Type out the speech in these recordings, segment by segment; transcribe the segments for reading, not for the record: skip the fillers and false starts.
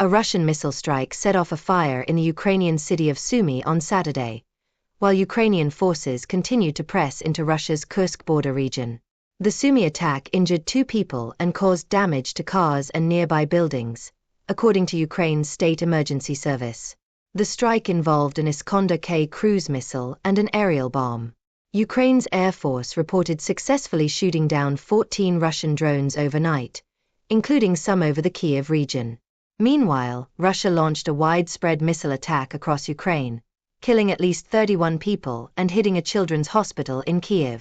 A Russian missile strike set off a fire in the Ukrainian city of Sumy on Saturday, while Ukrainian forces continued to press into Russia's Kursk border region. The Sumy attack injured 2 people and caused damage to cars and nearby buildings, according to Ukraine's state emergency service. The strike involved an Iskander-K cruise missile and an aerial bomb. Ukraine's Air Force reported successfully shooting down 14 Russian drones overnight, including some over the Kyiv region. Meanwhile, Russia launched a widespread missile attack across Ukraine, killing at least 31 people and hitting a children's hospital in Kyiv.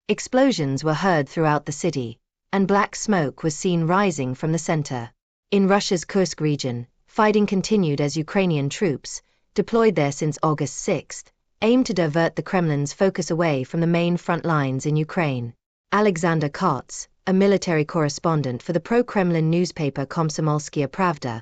Explosions were heard throughout the city, and black smoke was seen rising from the center. In Russia's Kursk region, fighting continued as Ukrainian troops, deployed there since August 6, aimed to divert the Kremlin's focus away from the main front lines in Ukraine. Alexander-K, a military correspondent for the pro-Kremlin newspaper Komsomolskaya Pravda,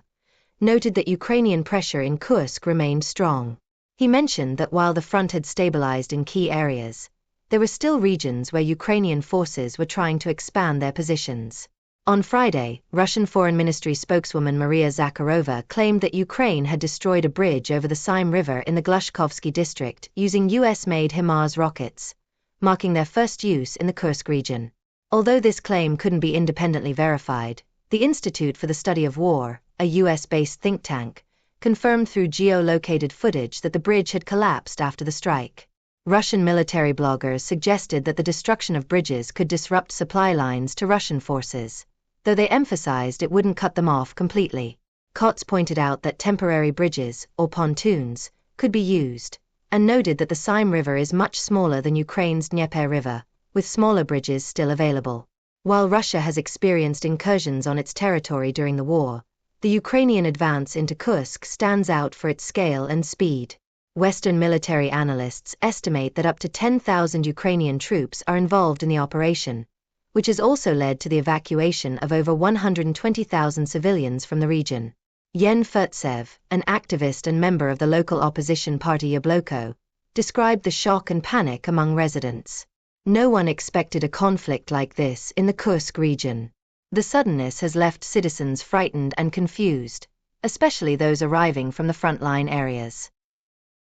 noted that Ukrainian pressure in Kursk remained strong. He mentioned that while the front had stabilized in key areas, there were still regions where Ukrainian forces were trying to expand their positions. On Friday, Russian Foreign Ministry spokeswoman Maria Zakharova claimed that Ukraine had destroyed a bridge over the Sumy River in the Glushkovsky district using US-made HIMARS rockets, marking their first use in the Kursk region. Although this claim couldn't be independently verified, the Institute for the Study of War, a US-based think tank, confirmed through geolocated footage that the bridge had collapsed after the strike. Russian military bloggers suggested that the destruction of bridges could disrupt supply lines to Russian forces, though they emphasized it wouldn't cut them off completely. Kotz pointed out that temporary bridges, or pontoons, could be used, and noted that the Sumy River is much smaller than Ukraine's Dnieper River, with smaller bridges still available. While Russia has experienced incursions on its territory during the war, the Ukrainian advance into Kursk stands out for its scale and speed. Western military analysts estimate that up to 10,000 Ukrainian troops are involved in the operation, which has also led to the evacuation of over 120,000 civilians from the region. Yen Furtsev, an activist and member of the local opposition party Yabloko, described the shock and panic among residents. No one expected a conflict like this in the Kursk region. The suddenness has left citizens frightened and confused, especially those arriving from the frontline areas.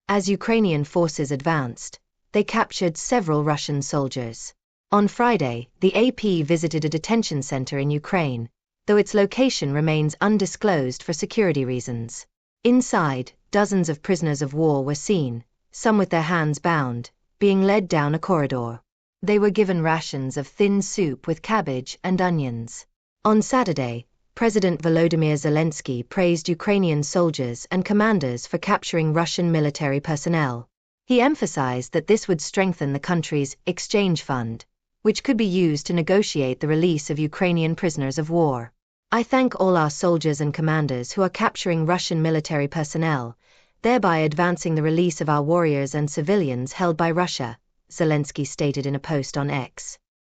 As Ukrainian forces advanced, they captured several Russian soldiers. On Friday, the AP visited a detention center in Ukraine, though its location remains undisclosed for security reasons. Inside, dozens of prisoners of war were seen, some with their hands bound, being led down a corridor. They were given rations of thin soup with cabbage and onions. On Saturday, President Volodymyr Zelensky praised Ukrainian soldiers and commanders for capturing Russian military personnel. He emphasized that this would strengthen the country's exchange fund, which could be used to negotiate the release of Ukrainian prisoners of war. "I thank all our soldiers and commanders who are capturing Russian military personnel, thereby advancing the release of our warriors and civilians held by Russia," Zelensky stated in a post on X.